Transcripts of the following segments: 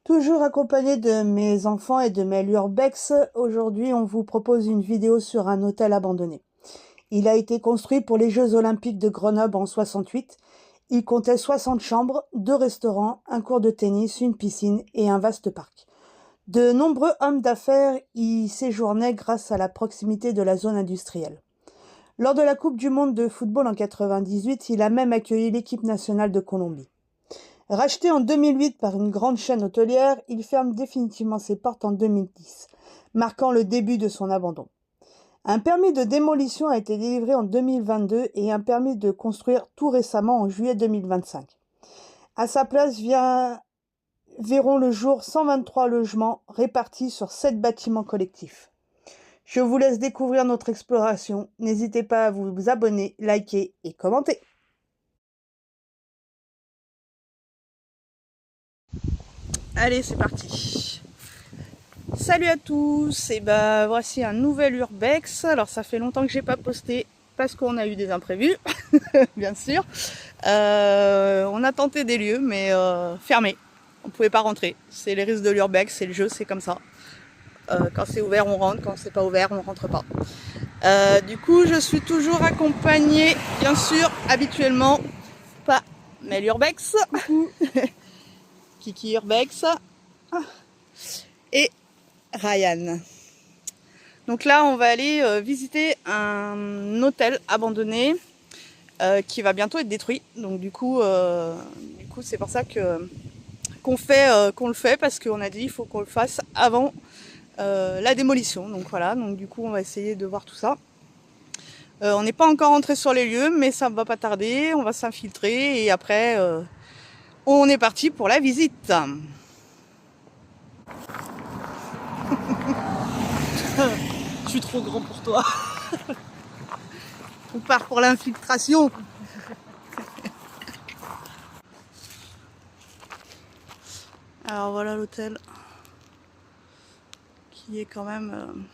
Toujours accompagné de mes enfants et de mes urbex, aujourd'hui on vous propose une vidéo sur un hôtel abandonné. Il a été construit pour les Jeux Olympiques de Grenoble en 68. Il comptait 60 chambres, 2 restaurants, un court de tennis, une piscine et un vaste parc. De nombreux hommes d'affaires y séjournaient grâce à la proximité de la zone industrielle. Lors de la Coupe du monde de football en 98, il a même accueilli l'équipe nationale de Colombie. Racheté en 2008 par une grande chaîne hôtelière, il ferme définitivement ses portes en 2010, marquant le début de son abandon. Un permis de démolition a été délivré en 2022 et un permis de construire tout récemment en juillet 2025. À sa place verront le jour 123 logements répartis sur 7 bâtiments collectifs. Je vous laisse découvrir notre exploration. N'hésitez pas à vous abonner, liker et commenter. Allez, c'est parti. Salut à tous, et voici un nouvel urbex. Alors ça fait longtemps que j'ai pas posté parce qu'on a eu des imprévus, bien sûr. On a tenté des lieux, mais fermés. On pouvait pas rentrer. C'est les risques de l'urbex, c'est le jeu, c'est comme ça. Quand c'est ouvert, on rentre. Quand c'est pas ouvert, on rentre pas. Du coup, je suis toujours accompagnée, bien sûr, habituellement, par Mel Urbex, Kiki Urbex et Ryan. Donc là, on va aller visiter un hôtel abandonné qui va bientôt être détruit. Donc du coup c'est pour ça qu'on le fait parce qu'on a dit il faut qu'on le fasse avant la démolition. Donc voilà, donc du coup on va essayer de voir tout ça. On n'est pas encore entré sur les lieux, mais ça ne va pas tarder. On va s'infiltrer et après on est parti pour la visite. Je suis trop grand pour toi. On part pour l'infiltration. Alors voilà l'hôtel qui est quand même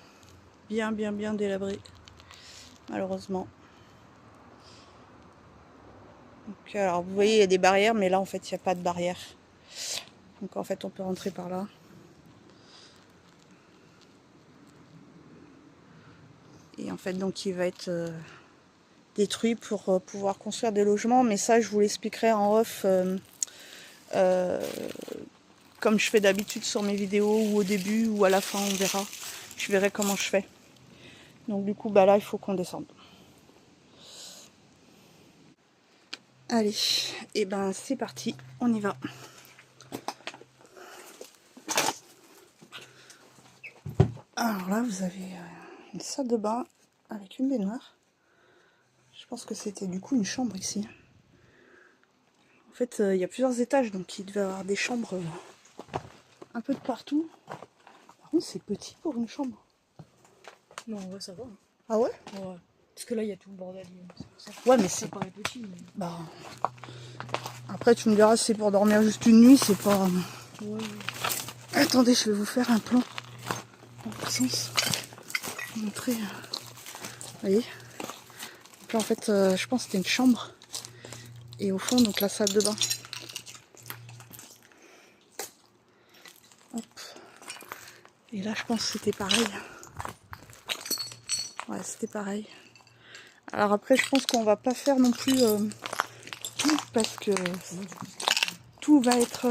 bien délabré, malheureusement. Donc, alors vous voyez il y a des barrières, mais là en fait il n'y a pas de barrière. Donc en fait on peut rentrer par là. Et en fait donc il va être détruit pour pouvoir construire des logements, mais ça je vous l'expliquerai en off comme je fais d'habitude sur mes vidéos, ou au début ou à la fin, on verra. Je verrai comment je fais. Donc du coup là il faut qu'on descende. Allez, et c'est parti, on y va. Alors là vous avez une salle de bain avec une baignoire. Je pense que c'était du coup une chambre ici. En fait il y a plusieurs étages, donc il devait y avoir des chambres un peu de partout. Par contre c'est petit pour une chambre. Non, ouais, ça va. Ah ouais? Ouais. Parce que là, il y a tout le bordel. C'est pour ça. Ouais, mais Ça paraît petit. Mais... Bah... Après, tu me diras, si c'est pour dormir juste une nuit, c'est pas... Ouais. Attendez, je vais vous faire un plan. En puissance. Montrer... Vous voyez? Donc là, en fait, je pense que c'était une chambre. Et au fond, donc la salle de bain. Hop. Et là, je pense que c'était pareil. Ouais, c'était pareil. Alors après, je pense qu'on va pas faire non plus tout, parce que tout va être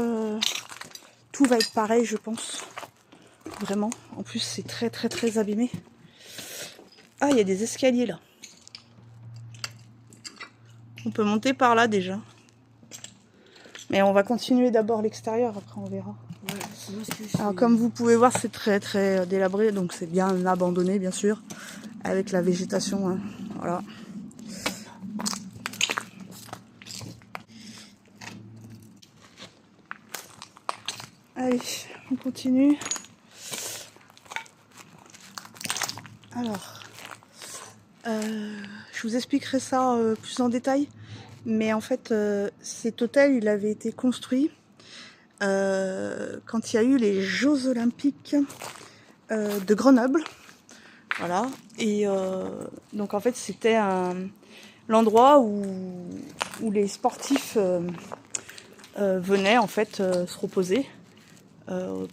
pareil, je pense. Vraiment. En plus, c'est très abîmé. Ah, il y a des escaliers là. On peut monter par là déjà. Mais on va continuer d'abord l'extérieur, après on verra. Ouais, alors comme vous pouvez voir, c'est très délabré, donc c'est bien abandonné bien sûr, avec la végétation, hein. Voilà. Allez, on continue. Alors, je vous expliquerai ça plus en détail, mais en fait, cet hôtel, il avait été construit quand il y a eu les Jeux Olympiques de Grenoble. Voilà. Et donc en fait, c'était l'endroit où les sportifs venaient en fait se reposer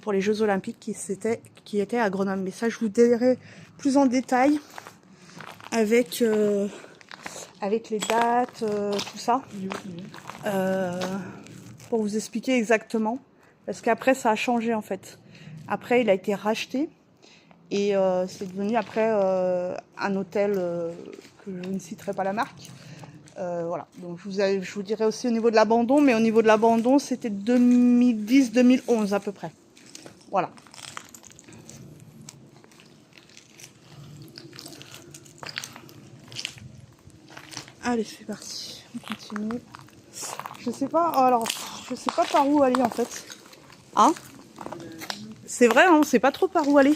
pour les Jeux Olympiques qui étaient à Grenoble. Mais ça, je vous dirai plus en détail avec, avec les dates, tout ça, pour vous expliquer exactement. Parce qu'après, ça a changé en fait. Après, il a été racheté et c'est devenu après un hôtel que je ne citerai pas la marque. Voilà, donc je vous dirai aussi au niveau de l'abandon, mais au niveau de l'abandon, c'était 2010-2011 à peu près. Voilà. Allez, c'est parti, on continue. Je sais pas, alors, je sais pas par où aller en fait. Hein? C'est vrai, hein, on sait pas trop par où aller.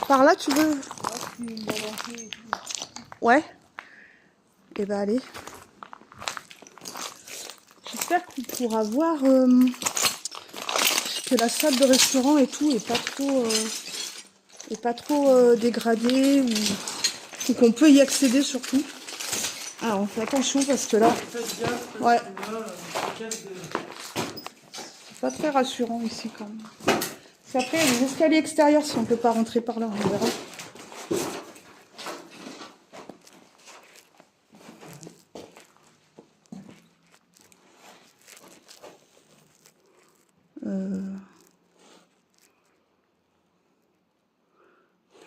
Par là, tu veux? Ouais. Et ben allez. J'espère qu'on pourra voir que la salle de restaurant et tout est pas trop dégradée ou qu'on peut y accéder surtout. Alors on fait attention parce que là, ouais, c'est pas très rassurant ici quand même. Parce qu'après il y a des escaliers extérieurs si on peut pas rentrer par là, on verra.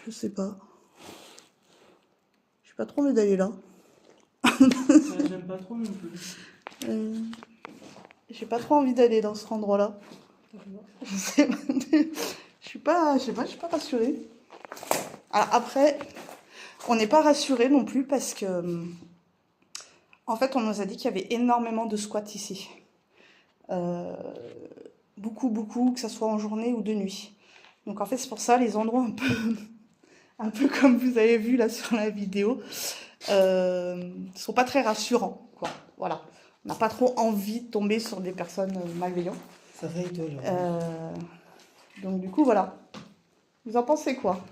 Je sais pas. J'ai pas trop envie d'aller là. J'aime pas trop non plus. J'ai pas trop envie d'aller dans cet endroit-là. Je sais pas. Je suis pas rassurée. Alors après, on n'est pas rassuré non plus parce que, en fait, on nous a dit qu'il y avait énormément de squats ici. Beaucoup, que ce soit en journée ou de nuit. Donc en fait, c'est pour ça les endroits un peu comme vous avez vu là sur la vidéo, sont pas très rassurants, quoi. Voilà. On n'a pas trop envie de tomber sur des personnes malveillantes. Ça fait toi, Donc du coup, voilà. Vous en pensez quoi?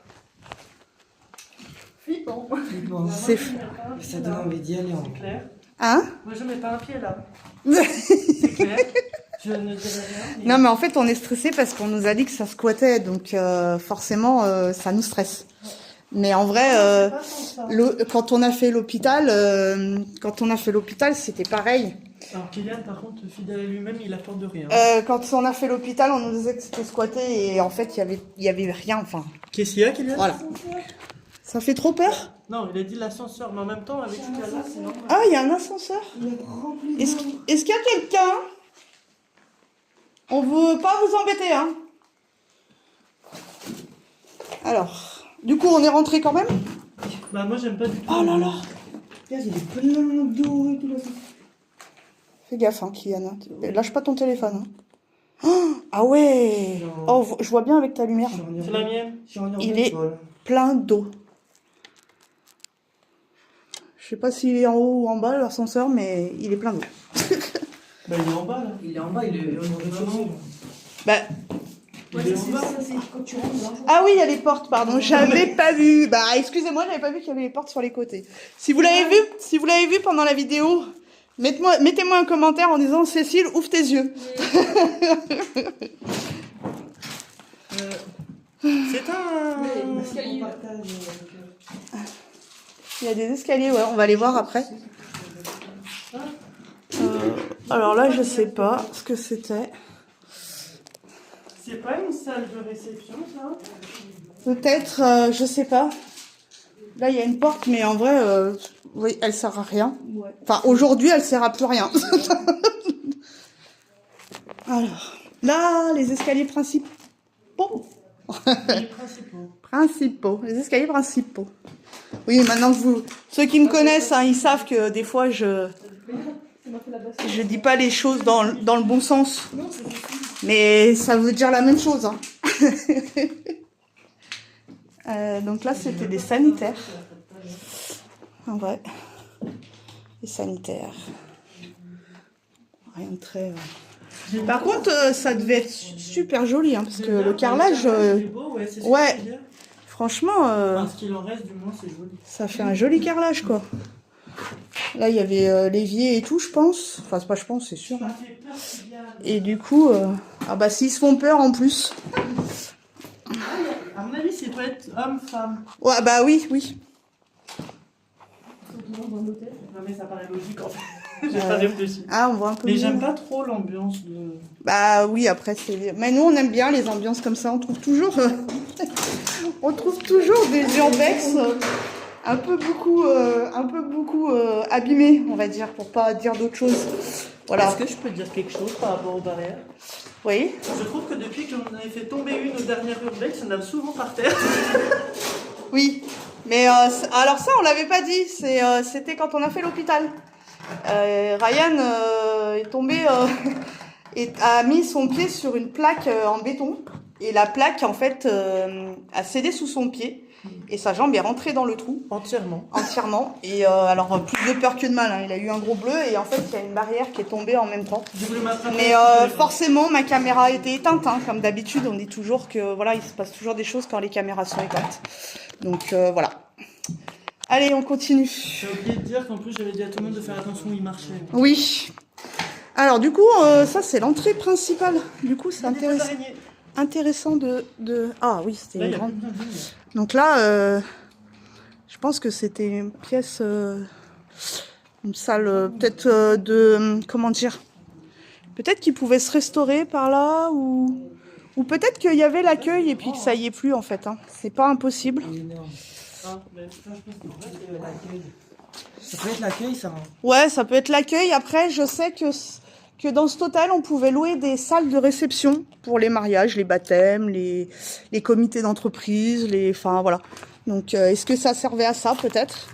Flippant. C'est Ça donne envie d'y aller en clair. Hein? Moi je mets pas un pied là. C'est clair. Je ne dirai rien. Non mais en fait on est stressé parce qu'on nous a dit que ça squattait, donc forcément ça nous stresse. Mais en vrai, quand on a fait l'hôpital, c'était pareil. Alors Kylian par contre fidèle à lui-même il a peur de rien. Quand on a fait l'hôpital, on nous disait que c'était squatté et en fait il y avait rien. Enfin, Qu'est-ce qu'il y a Kylian? voilà. Ça fait trop peur? Non, il a dit l'ascenseur, mais en même temps avec ce qu'il y a là, c'est normal. Ah, il y a un ascenseur. Est-ce qu'il y a quelqu'un? On veut pas vous embêter, hein. Alors, du coup, on est rentré quand même? Bah moi j'aime pas du tout. Oh là là. Il y a plein d'eau et tout là. Fais gaffe, hein, Kylian. Lâche pas ton téléphone. Hein. Oh, ah ouais. Oh, je vois bien avec ta lumière. C'est la mienne. Il est plein d'eau. Je sais pas s'il est en haut ou en bas, l'ascenseur, mais il est plein d'eau. Bah il est en bas là. Il est en bas, il est au rez-de-chaussée. Bah... Il est en bas. Ah oui, il y a les portes, pardon, j'avais pas vu. Bah, excusez-moi, j'avais pas vu qu'il y avait les portes sur les côtés. Si vous l'avez vu pendant la vidéo, mettez-moi un commentaire en disant Cécile, ouvre tes yeux. C'est un escalier. Il y a des escaliers, ouais, on va les voir après. Alors là, je sais pas ce que c'était. C'est pas une salle de réception ça? Peut-être, je sais pas. Là, il y a une porte, mais en vrai, oui, elle sert à rien. Ouais. Enfin, aujourd'hui, elle sert à plus rien. Alors, là, les escaliers principaux. Les principaux. Les escaliers principaux. Oui, maintenant que ceux qui me connaissent, hein, ils savent que des fois, je dis pas les choses dans le bon sens. Mais ça veut dire la même chose. Hein. Donc là, c'était des sanitaires. En vrai. Les sanitaires. Rien de très... Par contre, ça devait être super joli, hein, parce que le carrelage... ouais, franchement... Ce qu'il en reste, du moins, c'est joli. Ça fait un joli carrelage, quoi. Là, il y avait l'évier et tout, je pense. Enfin, c'est pas je pense, c'est sûr. Hein. Et du coup... Ah bah s'ils se font peur en plus. À mon avis, c'est peut être homme-femme. Ouais, bah oui, oui. Dans un hôtel. Non mais ça paraît logique en fait. J'ai pas réfléchi. Ah, on voit un peu Mais mieux. j'aime pas trop l'ambiance de... Bah oui, après c'est... Mais nous on aime bien les ambiances comme ça, on trouve toujours... on trouve toujours des urbex un peu beaucoup abîmés, on va dire, pour pas dire d'autre chose. Voilà. Est-ce que je peux dire quelque chose par rapport aux barrières? Oui. Je trouve que depuis qu'on avait fait tomber une aux dernières urbex, on a souvent par terre. Oui. Mais alors ça, on l'avait pas dit. C'était quand on a fait l'hôpital. Ryan est tombé et a mis son pied sur une plaque en béton. Et la plaque, en fait, a cédé sous son pied. Et sa jambe est rentrée dans le trou. Entièrement. Entièrement. Et alors, plus de peur que de mal. Hein. Il a eu un gros bleu. Et en fait, il y a une barrière qui est tombée en même temps. Je voulais m'attraper. Mais forcément, ma caméra était éteinte. Hein. Comme d'habitude, on dit toujours que voilà, il se passe toujours des choses quand les caméras sont éteintes. Donc voilà. Allez, on continue. J'ai oublié de dire qu'en plus, j'avais dit à tout le monde de faire attention où il marchait. Oui. Alors du coup, ça c'est l'entrée principale. Du coup, c'est intéressant de... Ah oui, c'était Là, il une y a grande... plus de ligne. Donc là, je pense que c'était une pièce... une salle peut-être de... comment dire? Peut-être qu'il pouvait se restaurer par là ou peut-être qu'il y avait l'accueil et puis que ça y est plus en fait. Hein. C'est pas impossible. Ah, mais ça, je pense qu'en fait, l'accueil. Ça peut être l'accueil, ça. Ouais, ça peut être l'accueil. Après, je sais que dans ce hôtel, on pouvait louer des salles de réception pour les mariages, les baptêmes, les comités d'entreprise, enfin voilà. Donc, est-ce que ça servait à ça peut-être?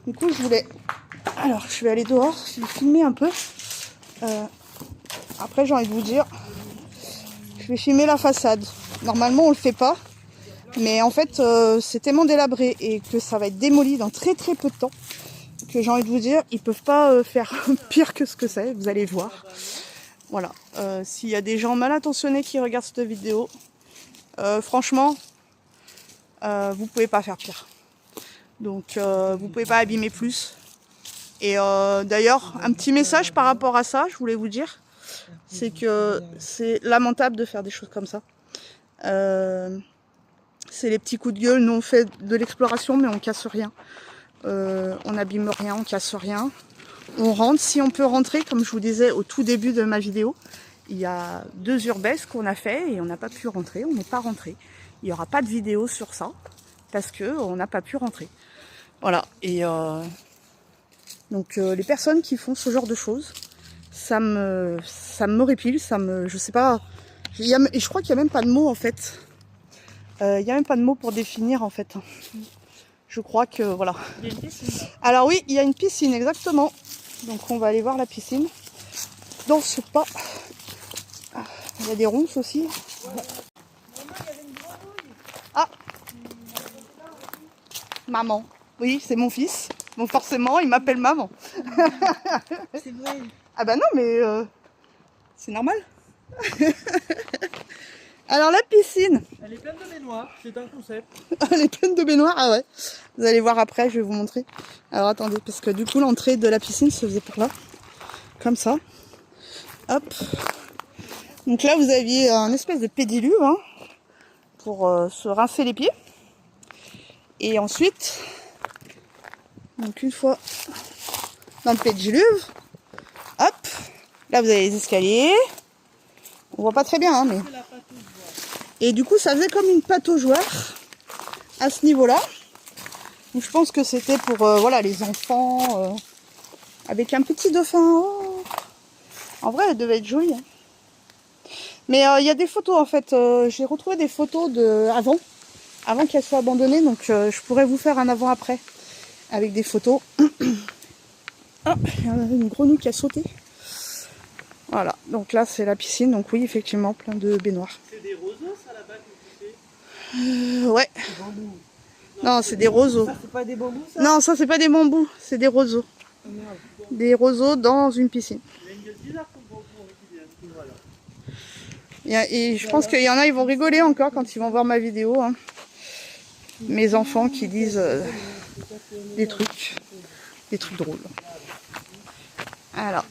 Du coup, je voulais... Alors, je vais aller dehors, je vais filmer un peu. Après, j'ai envie de vous dire, je vais filmer la façade. Normalement, on le fait pas. Mais en fait, c'est tellement délabré et que ça va être démoli dans très très peu de temps que j'ai envie de vous dire, ils peuvent pas faire pire que ce que c'est, vous allez voir. Voilà. S'il y a des gens mal intentionnés qui regardent cette vidéo, franchement, vous pouvez pas faire pire. Donc, vous pouvez pas abîmer plus. Et d'ailleurs, un petit message par rapport à ça, je voulais vous dire, c'est que c'est lamentable de faire des choses comme ça. C'est les petits coups de gueule, nous on fait de l'exploration mais on casse rien. On n'abîme rien, on casse rien. On rentre si on peut rentrer, comme je vous disais au tout début de ma vidéo. Il y a 2 urbes qu'on a fait et on n'a pas pu rentrer, on n'est pas rentré. Il n'y aura pas de vidéo sur ça parce qu'on n'a pas pu rentrer. Voilà, et donc les personnes qui font ce genre de choses, ça me répile, je sais pas, et je crois qu'il n'y a même pas de mots en fait. Il n'y a même pas de mots pour définir en fait. Je crois que voilà. Il y a une piscine. Alors oui, il y a une piscine, exactement. Donc on va aller voir la piscine. Dans ce pas. Ah, il y a des ronces aussi. Ah, maman. Oui, c'est mon fils. Donc forcément, il m'appelle maman. C'est vrai. Ah bah non, mais c'est normal. Alors la piscine. Elle est pleine de baignoires, c'est un concept. Elle est pleine de baignoires, ah ouais. Vous allez voir après, je vais vous montrer. Alors attendez, parce que du coup l'entrée de la piscine se faisait par là. Comme ça. Hop. Donc là vous aviez un espèce de pédiluve hein, pour se rincer les pieds. Et ensuite, donc une fois dans le pédiluve, hop, là vous avez les escaliers. On voit pas très bien, hein, mais... Et du coup, ça faisait comme une pataugeoire à ce niveau-là. Donc je pense que c'était pour voilà, les enfants avec un petit dauphin. Oh. En vrai, elle devait être jolie. Hein. Mais il y a des photos en fait. J'ai retrouvé des photos avant qu'elle soit abandonnée. Donc je pourrais vous faire un avant-après avec des photos. Ah, il y a une grenouille qui a sauté. Voilà, donc là c'est la piscine. Donc oui, effectivement, plein de baignoires. C'est des roseaux, ça, là-bas, que tu fais? Ouais. Des bambous. Non, c'est des roseaux. Ça, c'est pas des bambous, ça? Non, ça c'est pas des bambous, c'est des roseaux. Oh, merde. Des roseaux dans une piscine. Il y a une gueule bizarre comme bambou, voilà. Et je pense qu'il y en a, ils vont rigoler encore quand ils vont voir ma vidéo. Hein. Mes enfants qui disent des trucs drôles. Alors.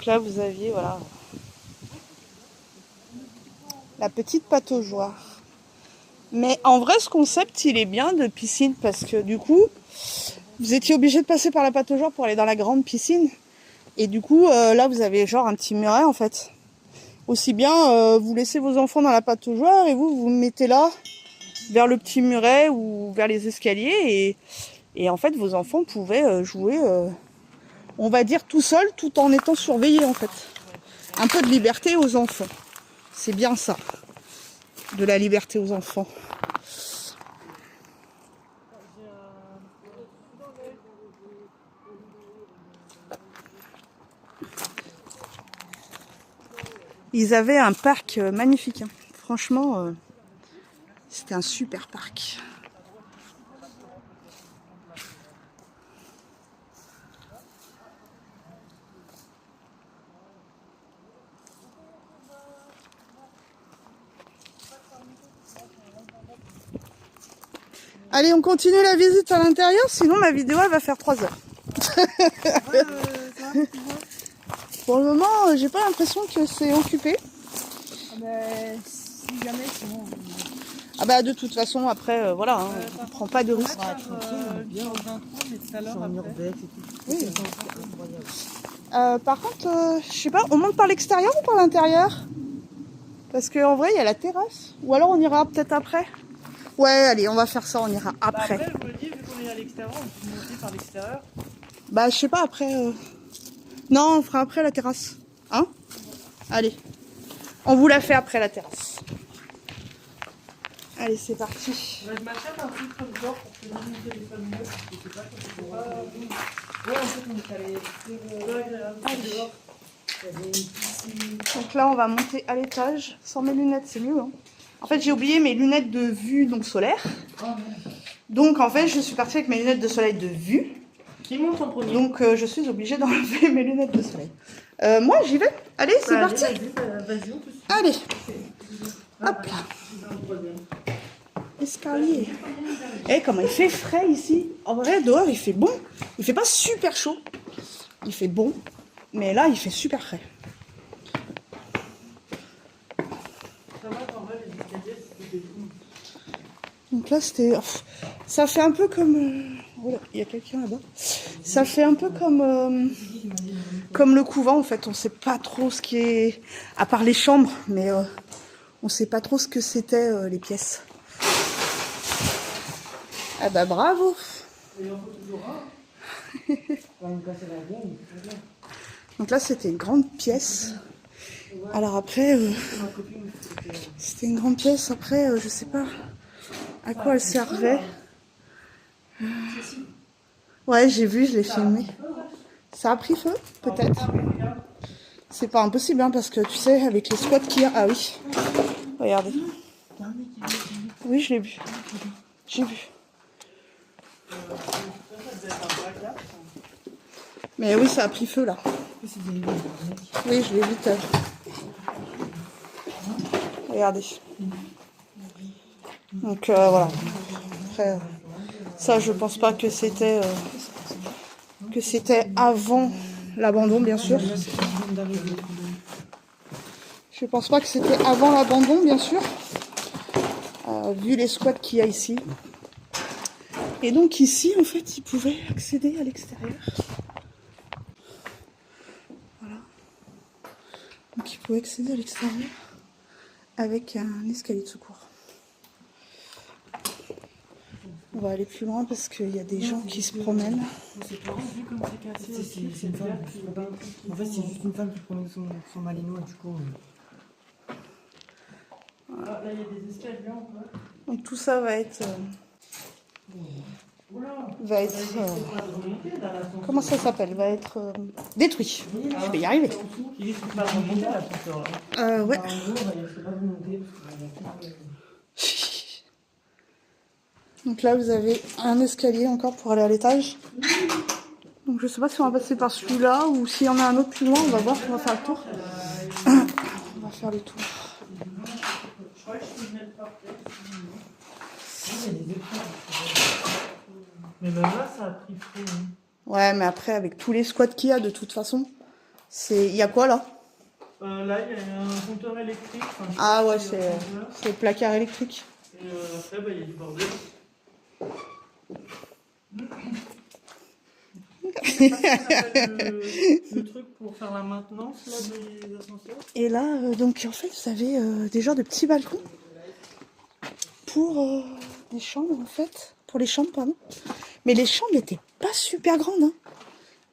Donc là, vous aviez, voilà, la petite pataugeoire. Mais en vrai, ce concept, il est bien de piscine parce que du coup, vous étiez obligé de passer par la pataugeoire pour aller dans la grande piscine. Et du coup, là, vous avez genre un petit muret en fait. Aussi bien, vous laissez vos enfants dans la pataugeoire et vous mettez là, vers le petit muret ou vers les escaliers. Et en fait, vos enfants pouvaient jouer, on va dire, tout seuls, tout en étant surveillés en fait. Un peu de liberté aux enfants. C'est bien ça, de la liberté aux enfants. Ils avaient un parc magnifique. Hein. Franchement, c'était un super parc. Allez, on continue la visite à l'intérieur, sinon ma vidéo elle va faire 3 heures. Pour le moment, j'ai pas l'impression que c'est occupé. Si jamais, sinon. Ah bah de toute façon, après, voilà, hein, on prend pas de risque. Par contre, je sais pas, on monte par l'extérieur ou par l'intérieur? Parce qu'en vrai, il y a la terrasse. Ou alors on ira peut-être après. Ouais, allez, on va faire ça, on ira après. Après, je me dis, vu qu'on est à l'extérieur, on peut monter par l'extérieur. Bah, je sais pas, après... Non, on fera après la terrasse. Hein? Allez. On vous la fait après la terrasse. Allez, c'est parti. Je m'achète un truc comme ça pour que mon téléphone neuf. Je sais pas si c'est pas... Ouais, en fait, on est allé... Donc là, on va monter à l'étage. Sans mes lunettes, c'est mieux. Hein. En fait, j'ai oublié mes lunettes de vue donc solaire. Donc, en fait, je suis partie avec mes lunettes de soleil de vue. Qui monte en premier? Donc, je suis obligée d'enlever mes lunettes de soleil. Moi, j'y vais. Allez, c'est parti. Vas-y, on peut se... Allez. Hop là. Escalier. Eh, comment il fait frais ici. En vrai, dehors, il fait bon. Il fait pas super chaud. Il fait bon. Mais là, il fait super frais. Donc là, c'était... Ça fait un peu comme... Oh là, il y a quelqu'un là-bas. Ça fait un peu comme le couvent, en fait. On sait pas trop ce qui est... À part les chambres, mais on sait pas trop ce que c'était, les pièces. Ah bah bravo. Donc là, c'était une grande pièce. Alors après, c'était une grande pièce. Après, je sais pas à quoi elle servait. Ouais, j'ai vu, je l'ai filmé. Ça a pris feu, peut-être. C'est pas impossible, hein, parce que tu sais, avec les squats qu'il y a... Ah oui, regardez. Oui, je l'ai vu. J'ai vu. Mais oui, ça a pris feu, là. Oui, je l'ai vu tout à l'heure. Regardez. Donc, voilà. Après, ça, je pense pas que c'était avant l'abandon, bien sûr. Je pense pas que c'était avant l'abandon, bien sûr. Vu les squats qu'il y a ici. Et donc ici, en fait, ils pouvaient accéder à l'extérieur. Voilà. Donc ils pouvaient accéder à l'extérieur avec un escalier de secours. On va aller plus loin parce qu'il y a des gens qui se promènent. C'est pas vu comme c'est cassé. C'est une femme. En fait, c'est juste une femme qui promène son malinois, du coup. Ah, là, il y a des escaliers en bas. Donc tout ça va être... comment ça s'appelle? Va être détruit. Je vais y arriver. Il est pas remonté là, tout Ouais. Donc là, vous avez un escalier encore pour aller à l'étage. Donc je sais pas si on va passer par celui-là ou s'il y en a un autre plus loin. On va voir, on va faire le tour. On va faire le tour. Mais même là, ça a pris feu. Hein. Ouais, mais après, avec tous les squats qu'il y a, de toute façon, Il y a quoi là? Là, il y a un compteur électrique. Enfin, Ah ouais, c'est un compteur. c'est le placard électrique. Et après, bah, il y a du bordel. C'est pas ce qu'on appelle le truc pour faire la maintenance là, des ascenseurs. Et là, donc en fait, vous avez des genres de petits balcons pour des chambres en fait. Pour les chambres, pardon. Mais les chambres n'étaient pas super grandes. Hein.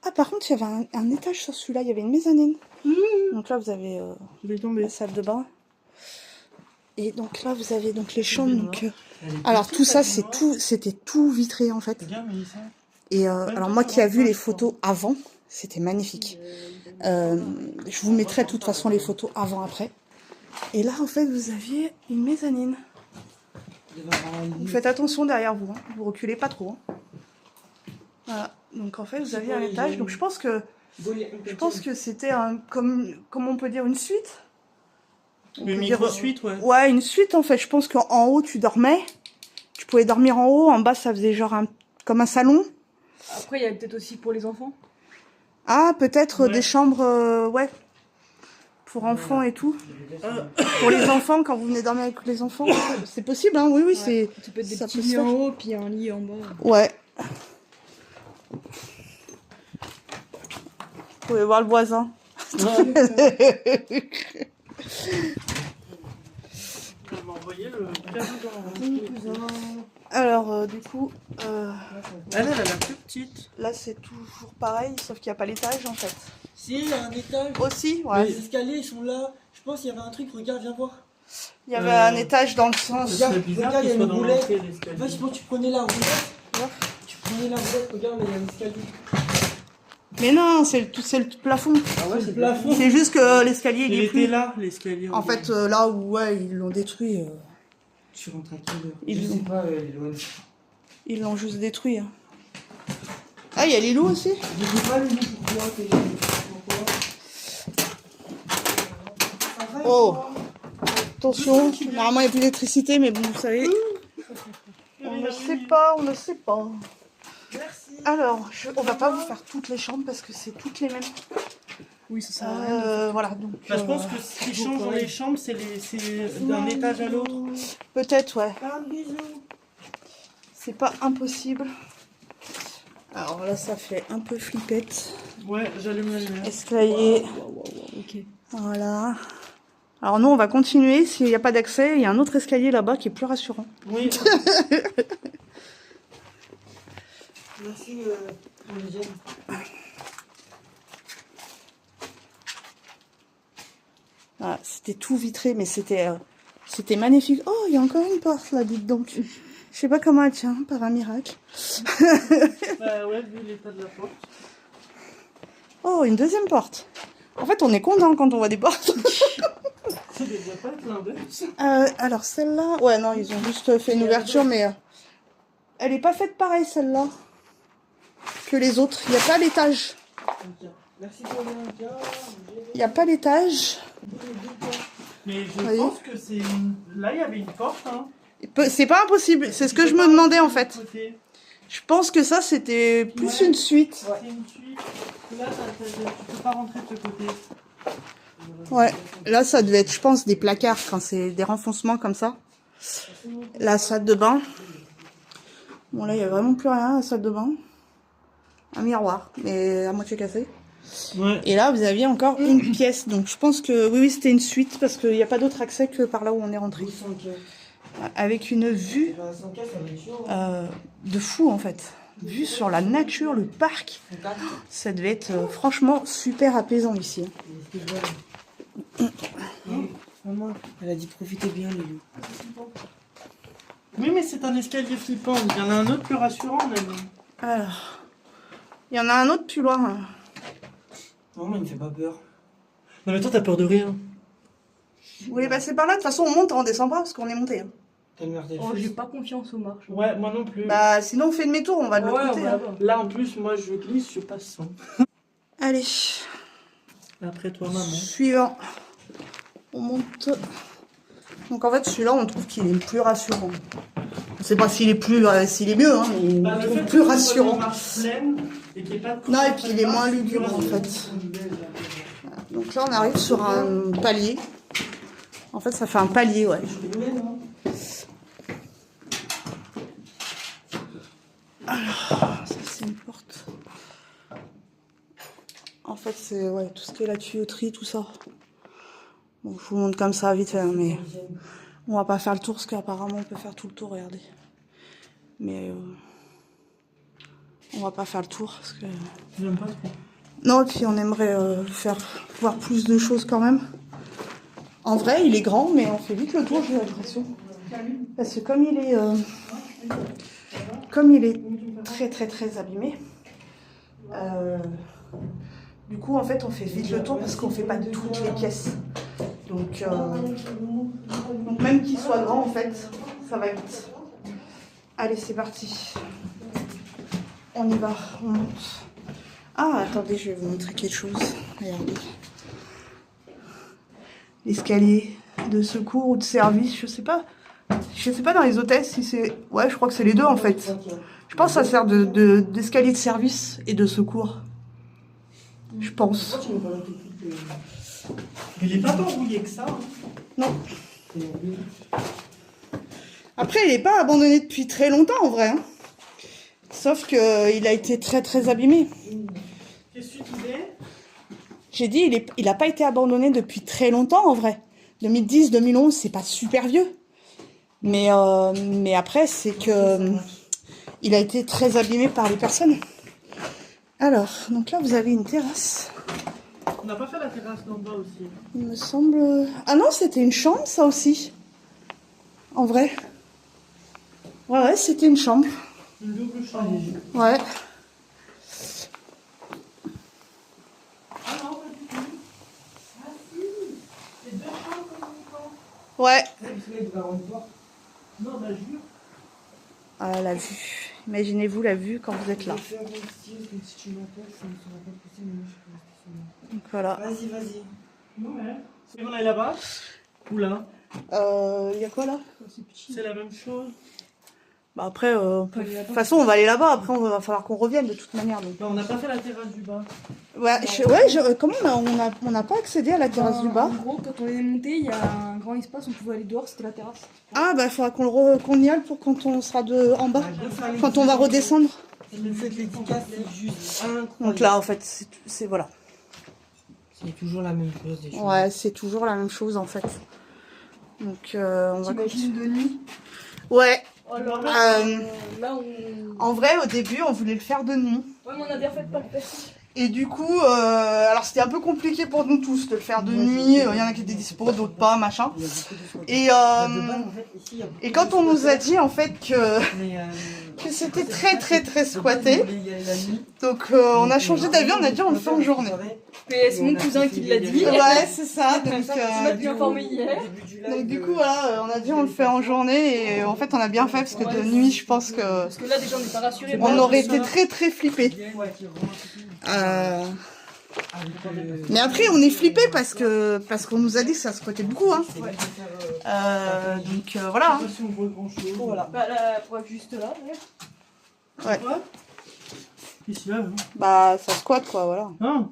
Ah, par contre, il y avait un étage sur celui-là, il y avait une mezzanine. Donc là, vous avez la salle de bain. Et donc là, vous avez donc les chambres. Donc, alors tout ça, c'était tout vitré en fait. Regarde, Mélissa. Et alors moi qui ai vu les photos avant, c'était magnifique. Je vous mettrai de toute façon les photos avant-après. Et là, en fait, vous aviez une mezzanine. Vous faites attention derrière vous, hein. Vous reculez pas trop. Hein. Voilà. Donc en fait, vous aviez un étage. Donc je pense que c'était comme on peut dire une suite. Une micro-suite, ouais. Ouais, une suite en fait. Je pense qu'en haut tu dormais. Tu pouvais dormir en haut. En bas, ça faisait genre comme un salon. Après, il y a peut-être aussi pour les enfants. Ah, peut-être Ouais. des chambres, ouais. Pour enfants et tout. Pour les enfants, quand vous venez dormir avec les enfants. C'est possible, hein. Oui, Ouais. c'est. Ça peut être des ça petits peut se lits faire. en haut, puis un lit en bas. Ouais. Vous pouvez voir le voisin. Elle m'a envoyé le cadeau dans. Alors, du coup, Elle a la plus petite. là c'est toujours pareil, sauf qu'il n'y a pas l'étage en fait. Si, il y a un étage. Aussi, ouais. Les escaliers, ils sont là. Je pense qu'il y avait un truc. Regarde, viens voir. Il y avait un étage dans le sens. Ce serait bizarre regarde, il y a qu'il soit une dans roulette. l'entrée En d'escalier. fait, je pense que tu prenais la roulette. Ouais. Tu prenais la roulette. Regarde, là, il y a un escalier. Mais non, c'est le plafond. Ah ouais, C'est le plafond. C'est juste que l'escalier il Il est était plus. là, l'escalier. En fait, là où ouais, ils l'ont détruit, Tu rentres à quelle heure? Ils Je l'ont. sais pas, Loane. Ils l'ont juste détruit. Hein. Ah, il y a les loups aussi. Je sais pas, Loulou, pourquoi pourquoi. Ça va, Oh. toi? Attention, normalement il n'y a plus d'électricité, mais bon, vous savez. On ne sait pas, on ne sait pas. Merci. Alors, on va pas vous faire toutes les chambres parce que c'est toutes les mêmes. Oui, ça sert à rien. Voilà, donc. Bah, je pense que ce qui change dans les chambres, c'est d'un étage à l'autre. Peut-être, ouais. Un bisou. C'est pas impossible. Alors là, ça fait un peu flippette. Ouais, j'allume la lumière. Escalier. Ok. Voilà. Alors nous, on va continuer. S'il n'y a pas d'accès, il y a un autre escalier là-bas qui est plus rassurant. Oui. Merci, Eugène. Voilà, c'était tout vitré, mais c'était magnifique. Oh, il y a encore une porte là, dites donc. Je sais pas comment elle tient, par un miracle. Bah ouais, vu l'état de la porte. Oh, une deuxième porte. En fait, on est content quand on voit des portes. Ça devrait pas être l'inverse. Alors celle-là, ouais, non, ils ont juste fait une ouverture, mais elle est pas faite pareil celle-là que les autres. Il n'y a pas l'étage. Merci pour le lien. Il n'y a pas l'étage. Mais je Voyez. pense que c'est une... Là, il y avait une porte, hein. C'est pas impossible. C'est ce que je me demandais en fait. Côté. Je pense que ça c'était plus Ouais. une suite. C'est une suite. Là, tu peux pas rentrer de ce côté. Ouais. Là, ça devait être, je pense, des placards quand c'est des renfoncements comme ça. La salle de bain. Bon là, il y a vraiment plus rien. La salle de bain. Un miroir, mais à moitié cassé. Ouais. Et là, vous aviez encore une pièce. Donc, je pense que oui, c'était une suite parce qu'il n'y a pas d'autre accès que par là où on est rentré. Avec une vue de fou, en fait. Vue sur la nature, le parc. Ça devait être franchement super apaisant ici. Maman, elle a dit profitez bien, Loulou. Oui, mais c'est un escalier flippant. Il y en a un autre plus rassurant, même. Alors, il y en a un autre plus loin. Hein. Maman, il me fait pas peur. Non, mais toi, t'as peur de rien. Vous voulez passer par là? De toute façon, on monte, on descend pas parce qu'on est monté. Hein. Quelle merde elle Oh, fait. j'ai pas confiance aux marches. Ouais, moi non plus. Bah, sinon, on fait demi-tour, on va de l'autre Ouais, côté. on va Hein. là-bas. Là, en plus, moi, je glisse, je passe sans. Allez, Après toi, maman. suivant. On monte. Donc, en fait, celui-là, on trouve qu'il est plus rassurant. On sait pas s'il est plus, s'il est mieux, hein, mais Bah, on le trouve fait plus que ce soit rassurant. une marche pleine et qu'il n'y ait pas de Non, et creux, puis il est moins lugubre, en fait. C'est une belle, là, déjà. Donc là, on arrive sur un palier. En fait, ça fait un palier, ouais. Alors, ça c'est une porte. En fait, c'est ouais, tout ce qui est la tuyauterie, tout ça. Bon, je vous montre comme ça vite fait, hein, mais on va pas faire le tour parce qu'apparemment on peut faire tout le tour, regardez. Mais on va pas faire le tour parce que. J'aime pas trop. Non, et puis on aimerait voir plus de choses quand même. En vrai, il est grand, mais on fait vite le tour, j'ai l'impression. Parce que comme il est très très très abîmé, du coup en fait on fait vite le tour parce qu'on fait pas toutes les pièces. Donc même qu'il soit grand en fait, ça va vite. Allez, c'est parti. On y va, on monte. Ah, attendez, je vais vous montrer quelque chose. Regardez. L'escalier de secours ou de service, je sais pas dans les hôtels si c'est... Ouais, je crois que c'est les deux en fait. Je pense que ça sert d'escalier de service et de secours. Je pense. Il est pas tant rouillé que ça. Hein. Non. Après, il n'est pas abandonné depuis très longtemps en vrai. Hein. Sauf qu'il a été très très abîmé. Qu'est-ce que tu disais? J'ai dit, il n'a pas été abandonné depuis très longtemps en vrai. 2010, 2011, c'est pas super vieux. Mais après, c'est que il a été très abîmé par les personnes. Alors, donc là, vous avez une terrasse. On n'a pas fait la terrasse d'en bas aussi. Il me semble... Ah non, c'était une chambre, ça aussi. En vrai. Ouais, c'était une chambre. Une double chambre. Ouais. Ah non, pas du tout. Ah si, c'est deux chambres comme une Ouais. Non, bah jure. Ah, la vue. Imaginez-vous la vue quand vous êtes là. Donc voilà. Vas-y, vas-y. Ouais. Et on est là-bas? Ou là? Il y a quoi là? C'est la même chose. Bah après, de toute façon, on va aller là-bas. Après, on va falloir qu'on revienne de toute manière. Donc. Non, on n'a pas fait la terrasse du bas. Ouais, comment on n'a pas accédé à la terrasse du bas? En gros, quand on est monté, il y a un grand espace, on pouvait aller dehors, c'était la terrasse. Ah bah il faudra qu'on y aille pour quand on sera en bas. Quand on va redescendre. Cette dédicace, c'est juste incroyable. Donc là, en fait, c'est voilà. C'est toujours la même chose. Des choses. Ouais, c'est toujours la même chose en fait. Donc on va T'imagines de nuit? Ouais. Alors là, on... En vrai, au début, on voulait le faire de nuit. Ouais, mais on a bien fait de pas le faire. Et du coup, alors c'était un peu compliqué pour nous tous de le faire de nuit. Il y en a qui étaient dispo, d'autres pas, machin. Et quand on nous a dit en fait que c'était très très très squatté, donc on a changé d'avis, on a dit on le fait en journée. Mais c'est mon cousin qui l'a dit. Ouais, c'est ça. Tu m'as bien informé hier. Donc du coup, voilà, on a dit on le fait en journée et en fait on a bien fait parce que de nuit, je pense que Parce que là, déjà, on n'est pas rassurés. on aurait été très très flippés. Mais après, on est flippé parce qu'on nous a dit que ça squattait beaucoup. Hein. Donc voilà. Voilà. Bah, la preuve juste là. Ouais. Ici, là, Bah ça squatte quoi, voilà. ah.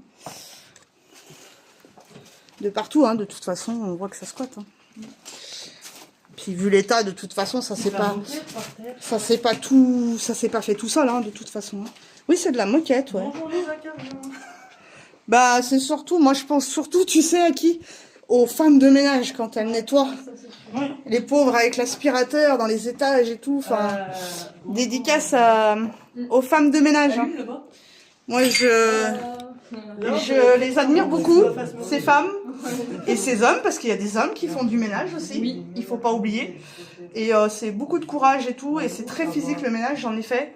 De partout, hein, de toute façon, on voit que ça squatte. Hein. Puis vu l'état, de toute façon, ça s'est pas fait tout seul, hein, de toute façon. Hein. Oui, c'est de la moquette, ouais. Bonjour les acariens. Bah c'est surtout, moi je pense surtout, tu sais à qui? Aux femmes de ménage quand elles nettoient. Ouais. Les pauvres avec l'aspirateur dans les étages et tout. Enfin, dédicace aux femmes de ménage. Hein. Moi je les admire beaucoup, ces femmes et ces hommes, parce qu'il y a des hommes qui font du ménage aussi, oui. Il faut pas oublier. Et c'est beaucoup de courage et tout, et c'est très physique le ménage, j'en ai fait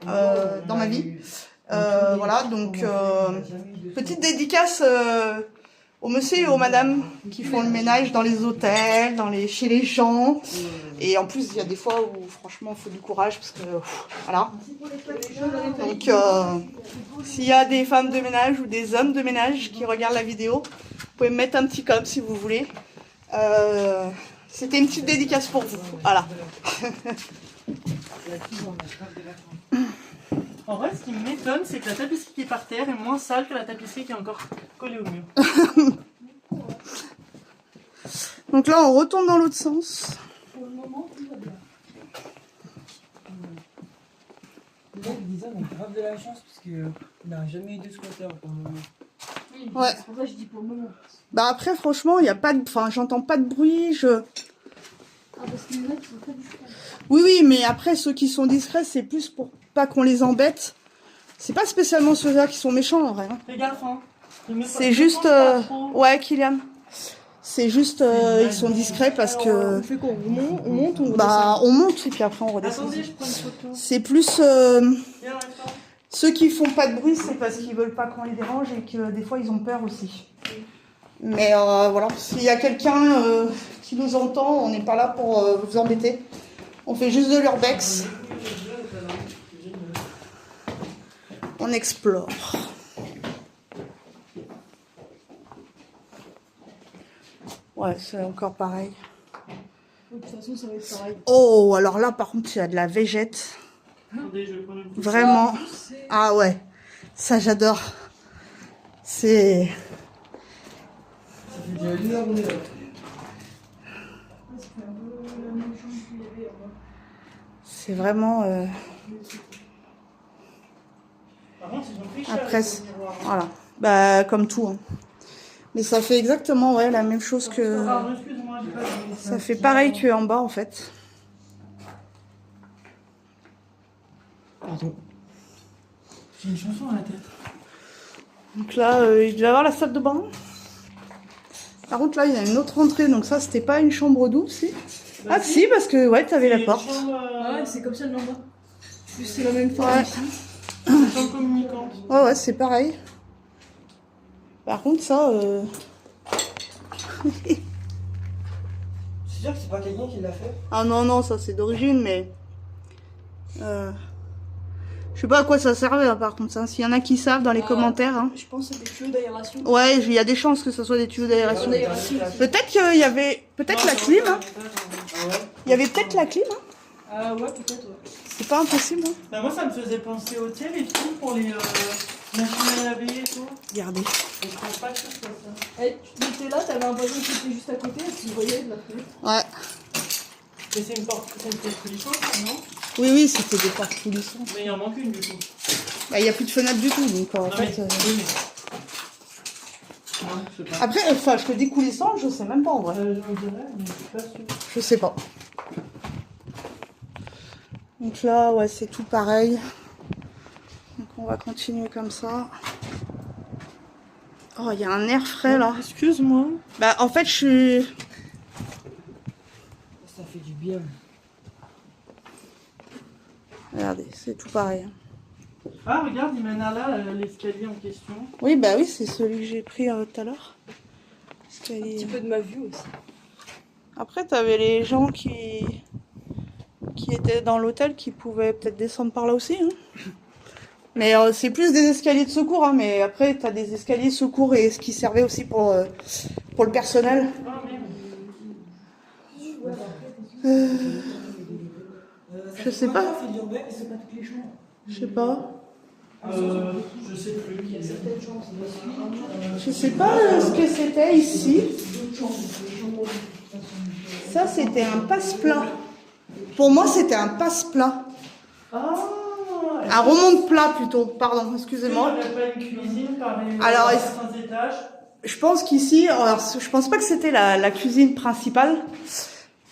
dans ma vie. Voilà, donc petite dédicace aux monsieur et aux madame qui font le ménage dans les hôtels, chez les gens. Et en plus, il y a des fois où franchement, il faut du courage parce que voilà. Donc, s'il y a des femmes de ménage ou des hommes de ménage qui regardent la vidéo, vous pouvez me mettre un petit com si vous voulez. C'était une petite dédicace pour vous. Voilà. En vrai, ce qui m'étonne, c'est que la tapisserie qui est par terre est moins sale que la tapisserie qui est encore collée au mur. Donc là, on retourne dans l'autre sens. Pour le moment, tout va bien. Les gens qui disent ça, on a grave de la chance parce qu'on n'a jamais eu de squatter pour le moment. Oui, Ouais. c'est pour ça que je dis pour le moment. Bah après, franchement, il y a pas de... Enfin, j'entends pas de bruit, Ah, parce qu'il y en a qui sont très discrets. Oui, oui, mais après, ceux qui sont discrets, c'est plus pour pas qu'on les embête. C'est pas spécialement ceux-là qui sont méchants, en vrai. Hein. Fais gaffe, hein. C'est juste... Ouais, Kylian. C'est juste... ils sont discrets parce que... On fait quoi? On monte ou on Bah, on monte et puis après, on redescend. Attendez, je prends une photo. C'est plus... Viens, reste. Ceux qui font pas de bruit, c'est parce qu'ils veulent pas qu'on les dérange et que des fois, ils ont peur aussi. Mais voilà, s'il y a quelqu'un qui nous entend, on n'est pas là pour vous embêter. On fait juste de l'urbex. On explore. Ouais, c'est encore pareil. De toute façon, ça va être pareil. Oh, alors là, par contre, il y a de la végète. Attendez, je vais prendre une photo. Vraiment. Ah ouais, ça j'adore. C'est... Ça fait déjà une heure on est là. C'est un peu la même chose qu'il y avait en bas. C'est vraiment... Par contre, ils ont pris cher. Après, les miroirs. voilà. Bah, comme tout. Hein. Mais ça fait exactement ouais, la même chose que... Pardon, excuse-moi, j'ai pas vu. Ça fait pareil qu'en bas, en fait. Pardon. J'ai une chanson à la tête. Donc là, il devait y avoir la salle de bain. Par contre, là, il y a une autre entrée. Donc ça, c'était pas une chambre double, si. Bah, Ah si, parce que, ouais, t'avais la une porte. chambre, Ah ouais, c'est comme ça le lambda. Plus c'est la même forme Ouais. ici. une chambre communicante. Ouais, ouais, c'est pareil. Par contre, ça... C'est sûr que c'est pas quelqu'un qui l'a fait? Ah non, non, ça c'est d'origine, mais... Je sais pas à quoi ça servait, hein, par contre. Hein. S'il y en a qui savent dans les commentaires. Hein. Je pense que c'est des tuyaux d'aération. Ouais, il y a des chances que ce soit des tuyaux d'aération. D'aération. Peut-être qu'il y avait... Peut-être la clim, hein. Ah ouais? Il y avait peut-être la clim, hein. Ah ouais, peut-être, ouais. C'est pas impossible, hein. Bah, moi, ça me faisait penser au thé, les trucs pour les machines à laver et tout. Regardez. Et je pense pas que ce soit ça. Eh, tu étais là, t'avais un voisin qui était juste à côté, et tu le voyais de la fenêtre. Ouais. Et c'est une porte coulissante, non? Oui, oui, c'était des portes coulissantes. Mais il en manque une, du coup. Bah, il n'y a plus de fenêtre du tout, donc en Non, fait... mais... Oui, mais... Non, je sais pas. Après, enfin, je te dis coulissant, je sais même pas en vrai. Je dirais, mais je suis pas sûre. Je sais pas. Donc là, ouais, c'est tout pareil. Donc on va continuer comme ça. Oh, il y a un air frais là. Excuse-moi. Bah, en fait, je suis... Ça fait du bien. Regardez, c'est tout pareil. Ah, regarde, il mène à là, l'escalier en question. Oui, bah oui, c'est celui que j'ai pris tout à l'heure. Un petit peu de ma vue aussi. Après, t'avais les gens qui étaient dans l'hôtel qui pouvaient peut-être descendre par là aussi. Hein. Mais c'est plus des escaliers de secours. Hein. Mais après, t'as des escaliers secours et ce qui servait aussi pour le personnel. Ah, merde. Je sais pas. C'est du urbex, c'est pas toutes les chambres. Je sais pas. Je sais plus. Il y a certaines chances. Je sais pas ce que c'était ici. Ça, c'était un passe-plat. Pour moi, c'était un passe-plat. Ah, Un remonte-plat plutôt. Pardon, excusez-moi. il n'y a pas une cuisine par les Alors, certains étages. Je pense qu'ici, alors, je pense pas que c'était la cuisine principale.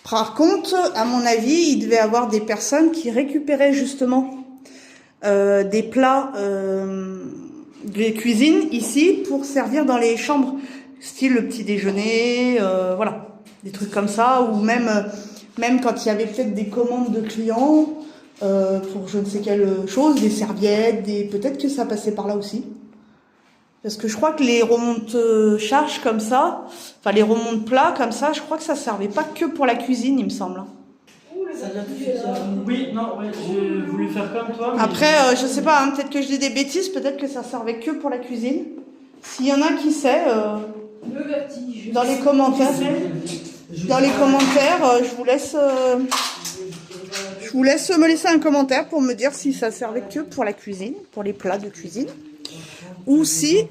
Par contre, à mon avis, il devait y avoir des personnes qui récupéraient justement des plats de cuisine ici pour servir dans les chambres, style le petit déjeuner, voilà, des trucs comme ça, ou même quand il y avait peut-être des commandes de clients pour je ne sais quelle chose, des serviettes, peut-être que ça passait par là aussi. Parce que je crois que les remonte-charges comme ça, enfin les remonte-plats comme ça, je crois que ça servait pas que pour la cuisine, il me semble. Ça vient tout de suite. Oui, non, ouais, j'ai voulu faire comme toi. Mais... Après, je sais pas, hein, peut-être que je dis des bêtises, peut-être que ça servait que pour la cuisine. S'il y en a qui sait, Le vertige. dans les commentaires, je vous laisse me laisser un commentaire pour me dire si ça servait que pour la cuisine, pour les plats de cuisine, ou si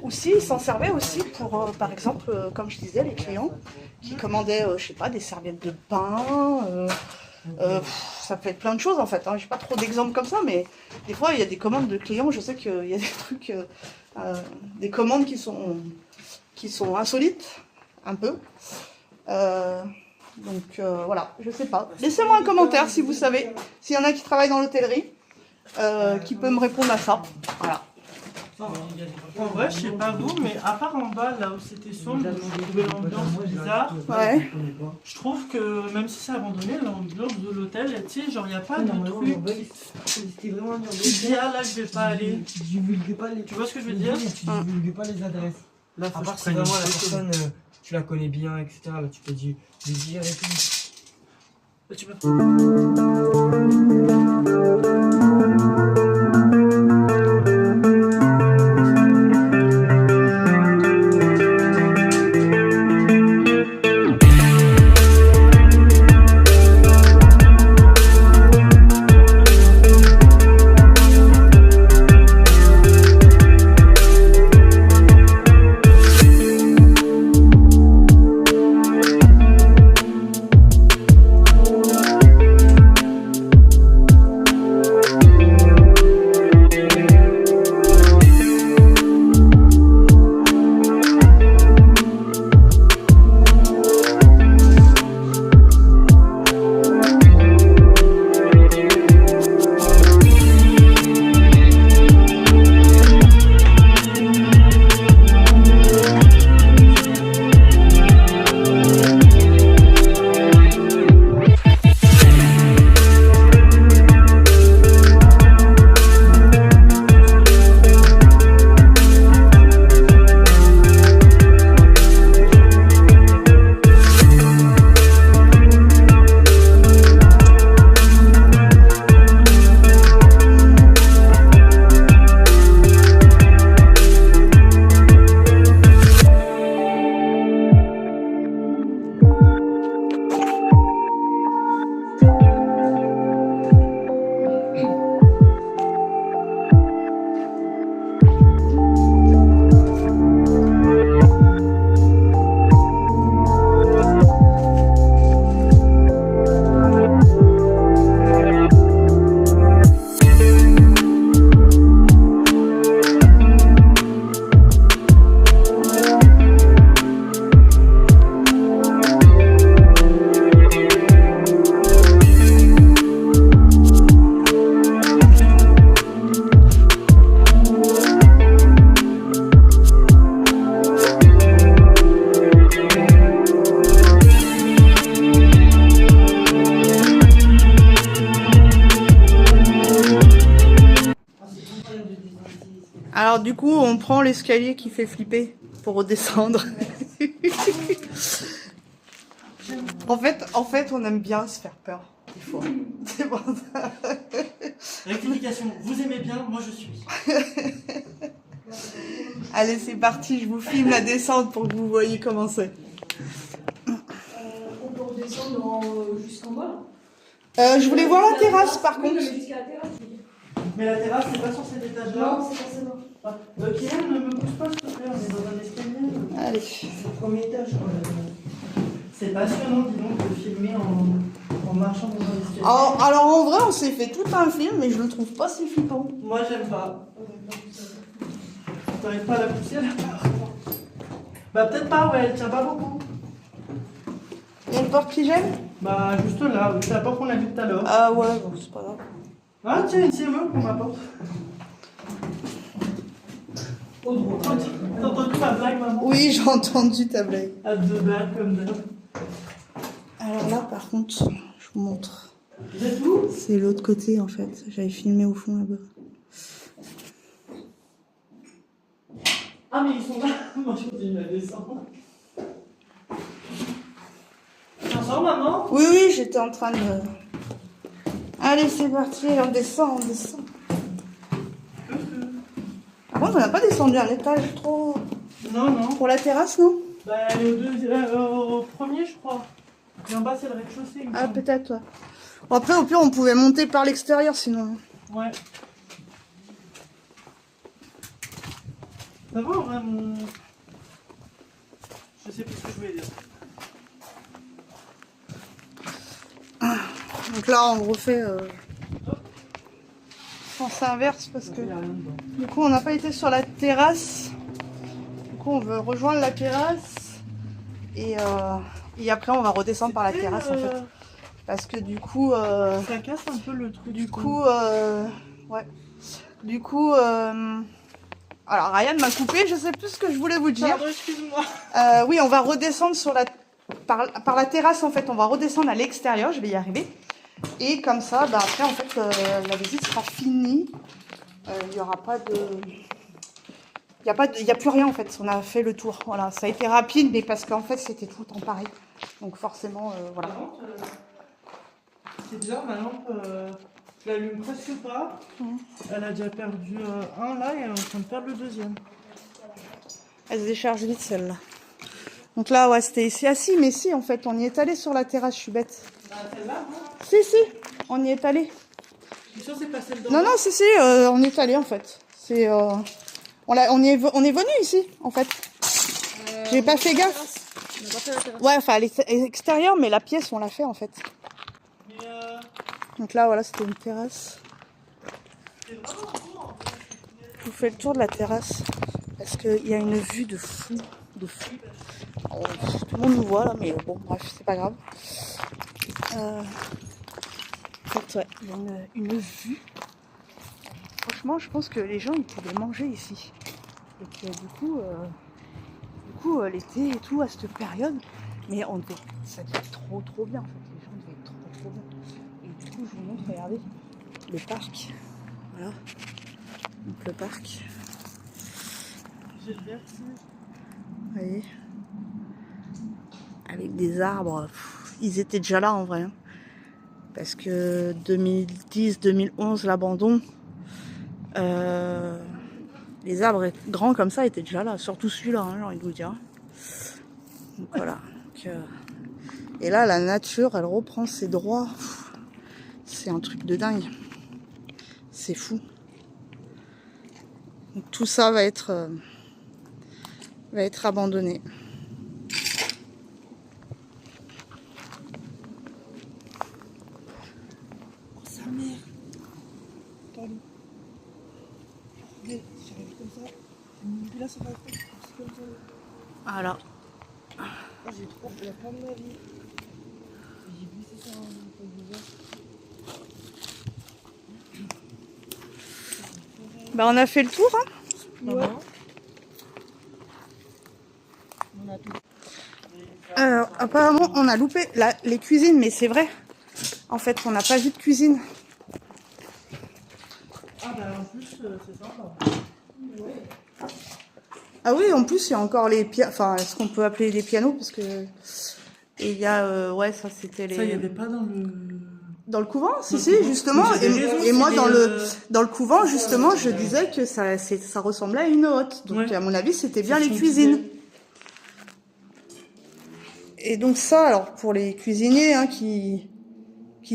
Aussi, ils s'en servaient aussi pour, par exemple, comme je disais, les clients qui commandaient, je sais pas, des serviettes de bain. Ça peut être plein de choses en fait. Hein. J'ai pas trop d'exemples comme ça, mais des fois, il y a des commandes de clients. Je sais qu'il y a des trucs, des commandes qui sont insolites, un peu. Donc voilà, je sais pas. Laissez-moi un commentaire si vous savez, s'il y en a qui travaillent dans l'hôtellerie, qui peut me répondre à ça. Voilà. En vrai, je sais pas vous, mais à part en bas, là où c'était sombre, où je trouvais l'ambiance bizarre, Ouais. je trouve que même si c'est abandonné, l'ambiance de l'hôtel, tu sais, genre, il n'y a pas de truc C'était vraiment dur. qui dit, ah là, je vais pas aller. Tu divulgues pas les... Tu vois ce que je veux dire? Tu divulgues pas les adresses. Là, À faut part que je si prenne vraiment une la photo. personne, tu la connais bien, etc. Là, tu peux lui dire et tout. Tu peux- Alors du coup, on prend l'escalier qui fait flipper pour redescendre. en fait, on aime bien se faire peur, des fois. C'est pour ça. Rectification, vous aimez bien, moi je suis. Allez, c'est parti, je vous filme la descente pour que vous voyez comment c'est. On peut redescendre jusqu'en bas. Je voulais voir la terrasse par Oui, contre. mais jusqu'à la terrasse. je veux dire. Mais la terrasse, c'est pas sur cet étage-là. Non, c'est forcément. Kylian, ne me pousse pas s'il te plaît, on est dans un escalier. Allez. C'est le premier étage, je crois. C'est passionnant, dis donc, de filmer en marchant dans un escalier. Alors en vrai, on s'est fait tout un film, mais je le trouve pas si flippant. Moi, j'aime pas. T'arrives pas à la pousser, là? Bah, peut-être pas, ouais, elle tient pas beaucoup. Il y a une porte qui gêne? Bah, juste là, c'est la porte qu'on a vue tout à l'heure. Ah ouais, bon, c'est pas grave. Ah, tiens, une CME qu'on m'apporte. Au droit. T'as entendu ma blague, maman? Oui, j'ai entendu ta blague. À deux balles, comme d'hab. Alors là, par contre, je vous montre. Vous êtes où? C'est l'autre côté en fait. J'avais filmé au fond là-bas. Ah, mais ils sont là. Moi, je continue à descendre. T'en sors, maman? Oui, oui, j'étais en train de... Allez, c'est parti, on descend, on descend. Par contre, on n'a pas descendu un étage trop... Non, non. Pour la terrasse, non? Bah, elle est au premier, je crois. Et en bas, c'est le rez-de-chaussée. il me Ah, semble. peut-être, ouais. Bon, après, au pire, on pouvait monter par l'extérieur, sinon. Ouais. Ça va vraiment. Je sais plus ce que je voulais dire. Donc là, on refait sens inverse parce que du coup, on n'a pas été sur la terrasse. Du coup, on veut rejoindre la terrasse et après, on va redescendre par la terrasse en fait. Parce que du coup, ça casse un peu le truc. du coup, ouais. Du coup, alors Ryan m'a coupé. Je sais plus ce que je voulais vous dire. Pardon, excuse-moi. Oui, on va redescendre sur par la terrasse en fait. On va redescendre à l'extérieur. Je vais y arriver. Et comme ça, bah, après en fait, la visite sera finie. Il y aura pas de, il y a plus rien en fait. On a fait le tour. Voilà, ça a été rapide, mais parce qu'en fait c'était tout le temps pareil. Donc forcément, voilà. C'est bizarre, ma lampe, je l'allume presque pas. Elle a déjà perdu un là et elle est en train de perdre le deuxième. Elle se décharge vite celle-là. Donc là, ouais, c'était ici. Ah si, mais si, en fait, on y est allé sur la terrasse, je suis bête. Bah, celle-là, non? Si, on y est allé. Je suis sûre que c'est pas celle d'en Non, bas. non, si, on y est allé en fait. C'est, on est venu ici, en fait. J'ai pas fait gaffe. On n'a pas fait la terrasse. Ouais, enfin, à l'extérieur, mais la pièce, on l'a fait en fait. Mais Donc là, voilà, c'était une terrasse. c'est vraiment beau en fait. Je vous fais le tour de la terrasse parce qu'il y a une vue de fou, de fou. Alors, tout le monde nous voit là, mais bon, bref, c'est pas grave. En fait, ouais, il y a une vue. Franchement, je pense que les gens ils pouvaient manger ici. Et que du coup, l'été et tout à cette période, mais ça devait être trop bien en fait. Les gens devaient être trop bien. Et du coup, je vous montre, regardez, le parc. Voilà. Donc le parc. J'ai le vertige. Vous voyez, avec des arbres, ils étaient déjà là en vrai. Hein. Parce que 2010-2011, l'abandon, les arbres grands comme ça étaient déjà là. Surtout celui-là, hein, j'ai envie de vous dire. Donc voilà. Donc, et là, la nature, elle reprend ses droits. C'est un truc de dingue. C'est fou. Donc tout ça va être abandonné. Oh, sa mère. Pardon. Regardez, si j'arrive comme ça, et là, ça va être comme ça. Voilà. Ah, j'ai trop la fin de ma vie. J'ai glissé ça en Bah on a fait le tour. Hein. Ouais. Alors apparemment on a loupé les cuisines, mais c'est vrai. En fait on n'a pas vu de cuisine. Ah bah en plus, c'est sympa. Ah oui, en plus il y a encore les pianos, enfin ce qu'on peut appeler des pianos parce que et il y a ouais ça c'était les. Ça, il n'y avait pas dans le. Dans le couvent, si, Dans le si, couvent. justement. Mais j'avais raison, Et moi, c'est dans le couvent, justement, je disais que ça ressemblait à une hotte. Donc, Ouais. à mon avis, c'était bien C'est les ce qu'on cuisines. disait. Et donc ça, alors, pour les cuisiniers hein, qui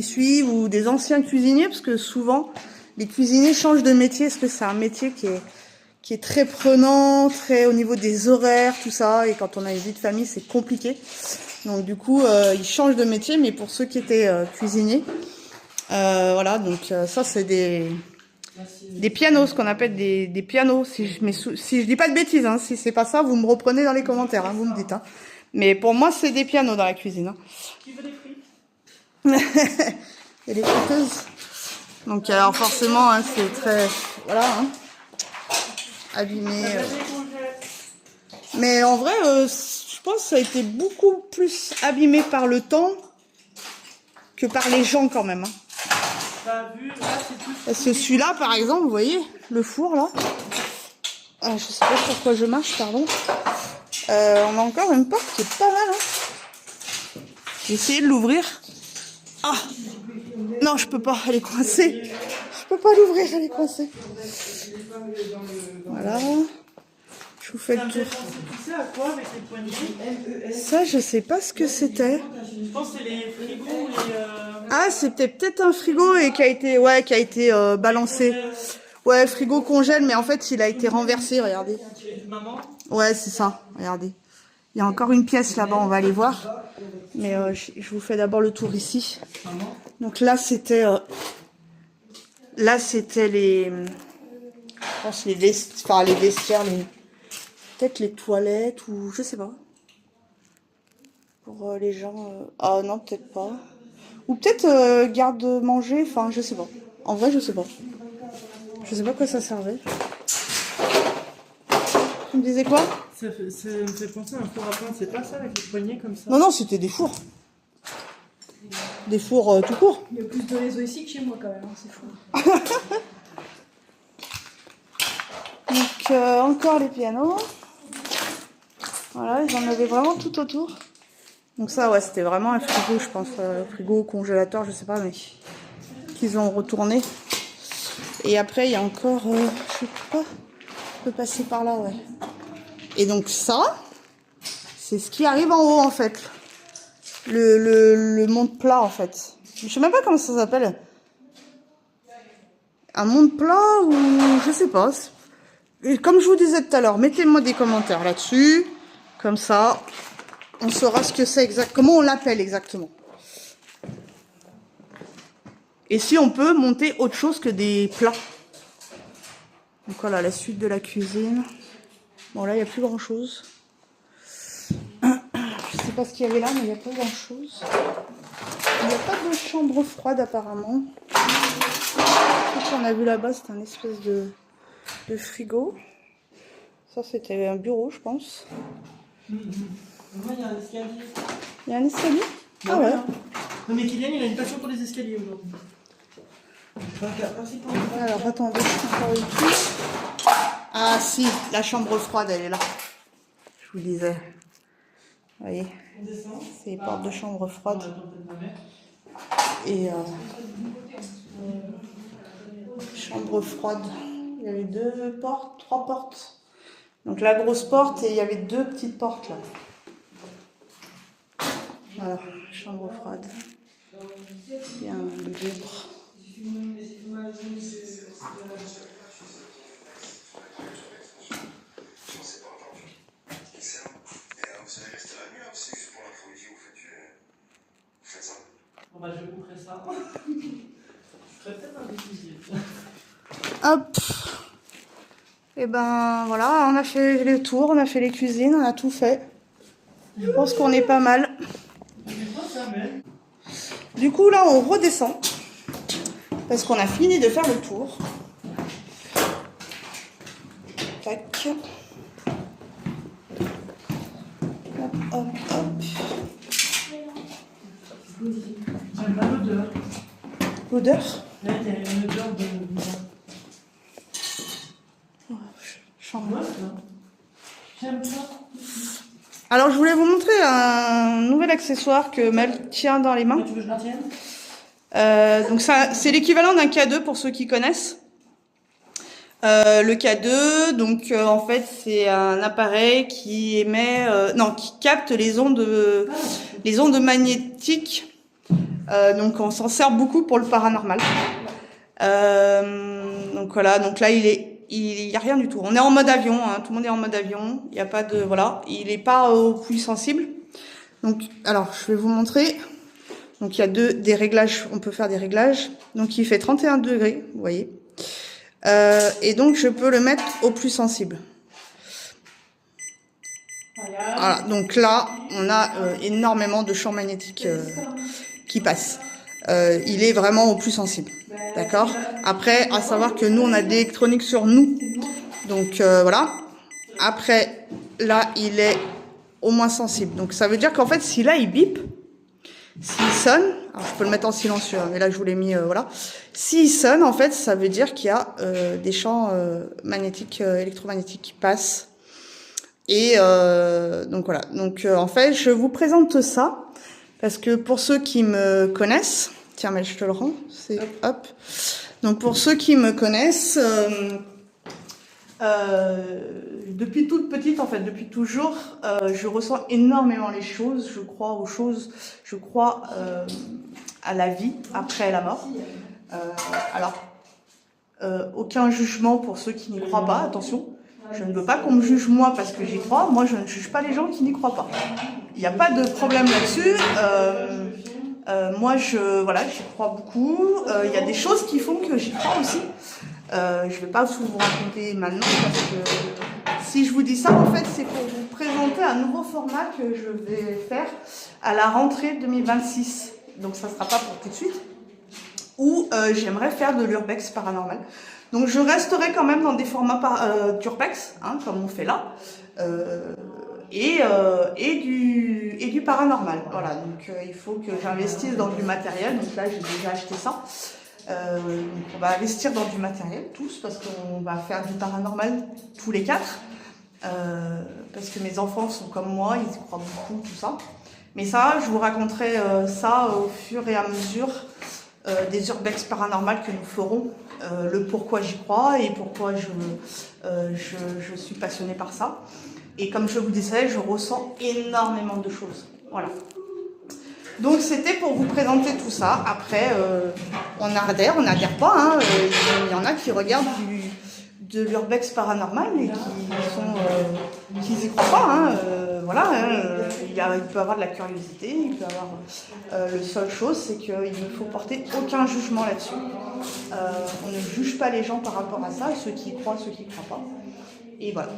suivent, ou des anciens cuisiniers, parce que souvent, les cuisiniers changent de métier, parce que c'est un métier qui est très prenant, très au niveau des horaires, tout ça. Et quand on a une vie de famille, c'est compliqué. Donc, du coup, ils changent de métier. Mais pour ceux qui étaient cuisiniers, voilà, donc ça c'est des pianos, ce qu'on appelle des pianos. Si je dis pas de bêtises, hein, si c'est pas ça, vous me reprenez dans les commentaires, hein, vous me dites. Hein. Mais pour moi, c'est des pianos dans la cuisine. Hein. Qui veut des frites? Et les friteuses. Donc alors forcément, hein, c'est très, voilà, hein, abîmé. Mais en vrai, je pense que ça a été beaucoup plus abîmé par le temps que par les gens quand même. Hein. T'as vu, là c'est tout. Parce que celui-là, par exemple, vous voyez, le four là. Ah, je sais pas sur quoi je marche, pardon. On a encore une porte qui est pas mal. Hein. J'ai essayé de l'ouvrir. Ah non, je peux pas, elle est coincée. Je peux pas l'ouvrir, elle est coincée. Voilà. Je vous fais Ça le me tour. fait penser, tu sais à quoi avec les poignées? Ça, je sais pas ce que c'était. Je pense que c'est les frigos, les. Ah, c'était peut-être un frigo et qui a été balancé. Ouais, frigo congèle, mais en fait, il a été renversé, regardez. Maman? Ouais, c'est ça, regardez. Il y a encore une pièce là-bas, on va aller voir. Mais je vous fais d'abord le tour ici. Donc là, c'était... les... Je pense les vestiaires, peut-être les toilettes ou je sais pas. Pour les gens... Ah non, peut-être pas. Ou peut-être garde-manger, enfin je sais pas. En vrai, je sais pas. Je sais pas à quoi ça servait. Tu me disais quoi? Ça me fait penser à un four à pain, c'est pas ça avec les poignées comme ça? Non, non, c'était des fours. Des fours tout court. Il y a plus de réseau ici que chez moi quand même, hein, c'est fou. Donc encore les pianos. Voilà, ils en avaient vraiment tout autour. Donc ça, ouais, c'était vraiment un frigo, je pense. Frigo, congélateur, je sais pas, mais qu'ils ont retourné. Et après, il y a encore, je sais pas, on peut passer par là, ouais. Et donc ça, c'est ce qui arrive en haut, en fait. Le monte plat, en fait. Je sais même pas comment ça s'appelle. Un monte plat ou je sais pas. Et comme je vous disais tout à l'heure, mettez-moi des commentaires là-dessus. Comme ça, on saura ce que c'est exactement, comment on l'appelle exactement. Et si on peut monter autre chose que des plats. Donc voilà, la suite de la cuisine. Bon là, il n'y a plus grand-chose. Je sais pas ce qu'il y avait là, mais il n'y a pas grand-chose. Il n'y a pas de chambre froide apparemment. Ce qu'on a vu là-bas, c'était un espèce de frigo. Ça, c'était un bureau, je pense. Moi, il y a un escalier. Il y a un escalier? Ah ouais. Non mais Kylian, il a une passion pour les escaliers aujourd'hui. Alors attendez, encore une touche. Ah si, la chambre froide, elle est là. Je vous disais. Vous voyez, c'est les portes de chambre froide. Et chambre froide. Il y avait 2 portes, 3 portes. Donc la grosse porte et il y avait 2 petites portes là. Voilà, chambre froide. Bien libre. Bon bah je vais couper ça. Je ferai peut-être un décisif. Hop. Et ben voilà, on a fait le tour, on a fait les cuisines, on a tout fait. Je pense qu'on est pas mal. Du coup là on redescend. Parce qu'on a fini de faire le tour. Tac. Hop, hop, hop. J'aime pas l'odeur. L'odeur? Là, il y a une odeur de... Chambre. J'aime ça. Alors je voulais vous montrer un nouvel accessoire que Mel tient dans les mains. Tu veux que je la tienne? Donc ça, c'est l'équivalent d'un K2 pour ceux qui connaissent. Le K2, donc en fait c'est un appareil qui émet, qui capte les ondes magnétiques. Donc on s'en sert beaucoup pour le paranormal. Donc voilà, donc là il y a rien du tout. On est en mode avion, hein, tout le monde est en mode avion. Il n'y a pas de voilà, il est pas au puits sensible. Donc alors je vais vous montrer. Donc il y a des réglages, on peut faire des réglages. Donc il fait 31 degrés, vous voyez. Et donc je peux le mettre au plus sensible. Voilà, donc là on a énormément de champs magnétiques qui passent. Il est vraiment au plus sensible, d'accord. Après, à savoir que nous on a de l'électronique sur nous, donc voilà. Après, là il est au moins sensible. Donc ça veut dire qu'en fait si là il bip, s'il sonne, alors je peux le mettre en silencieux, mais là je vous l'ai mis, voilà. S'il sonne, en fait, ça veut dire qu'il y a des champs magnétiques, électromagnétiques qui passent. Et donc voilà. Donc en fait, je vous présente ça parce que pour ceux qui me connaissent, tiens, mais je te le rends, c'est hop. Donc pour ceux qui me connaissent, depuis toute petite, en fait, depuis toujours, je ressens énormément les choses. Je crois aux choses. Je crois à la vie après la mort. Alors, Aucun jugement pour ceux qui n'y croient pas, attention. Je ne veux pas qu'on me juge moi parce que j'y crois. Moi, je ne juge pas les gens qui n'y croient pas. Il n'y a pas de problème là-dessus. Moi, voilà, j'y crois beaucoup. Il y a des choses qui font que j'y crois aussi. Je ne vais pas tout vous raconter maintenant parce que si je vous dis ça, en fait, c'est pour vous présenter un nouveau format que je vais faire à la rentrée 2026. Donc, ça ne sera pas pour tout de suite. Où j'aimerais faire de l'urbex paranormal. Donc, je resterai quand même dans des formats d'urbex, hein, comme on fait là. Et du paranormal. Voilà, donc il faut que j'investisse dans du matériel. Donc là, j'ai déjà acheté ça. Donc on va investir dans du matériel, tous, parce qu'on va faire du paranormal tous les 4. Parce que mes enfants sont comme moi, ils y croient beaucoup, tout ça. Mais ça, je vous raconterai ça au fur et à mesure des urbex paranormales que nous ferons. Le pourquoi j'y crois et pourquoi je suis passionnée par ça. Et comme je vous disais, je ressens énormément de choses. Voilà. Donc c'était pour vous présenter tout ça. Après, on adhère pas. Hein. Il y en a qui regardent de l'urbex paranormal et qui n'y croient pas. Hein. Voilà. Il peut avoir de la curiosité. Il peut avoir. La seule chose, c'est qu'il ne faut porter aucun jugement là-dessus. On ne juge pas les gens par rapport à ça, ceux qui y croient, ceux qui ne croient pas. Et voilà.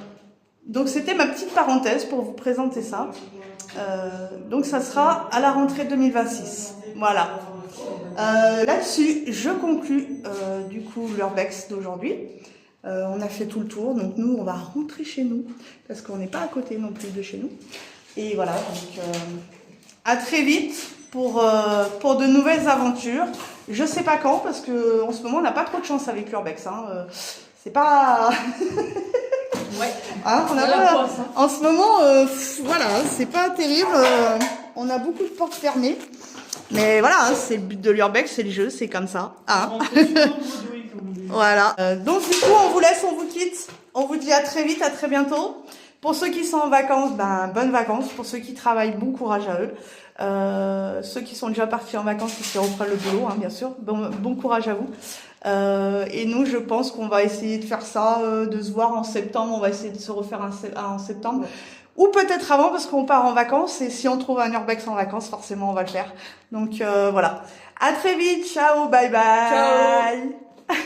Donc c'était ma petite parenthèse pour vous présenter ça. Donc ça sera à la rentrée 2026. Voilà. Là-dessus, je conclus du coup l'urbex d'aujourd'hui. On a fait tout le tour, donc nous on va rentrer chez nous parce qu'on n'est pas à côté non plus de chez nous. Et voilà, donc à très vite pour de nouvelles aventures. Je sais pas quand parce que en ce moment on n'a pas trop de chance avec l'urbex. Hein. C'est pas. Ouais. Hein, en ce moment, voilà, c'est pas terrible. On a beaucoup de portes fermées. Mais voilà, hein, c'est le but de l'urbex, c'est le jeu, c'est comme ça. Hein. Voilà. Donc du coup, on vous laisse, on vous quitte. On vous dit à très vite, à très bientôt. Pour ceux qui sont en vacances, bonnes vacances. Pour ceux qui travaillent, bon courage à eux. Ceux qui sont déjà partis en vacances et qui reprennent le boulot, hein, bien sûr. Bon courage à vous. Et nous, je pense qu'on va essayer de faire ça, de se voir en septembre. On va essayer de se refaire en septembre. Ou peut-être avant, parce qu'on part en vacances. Et si on trouve un urbex en vacances, forcément, on va le faire. Donc voilà. À très vite. Ciao. Bye bye. Ciao.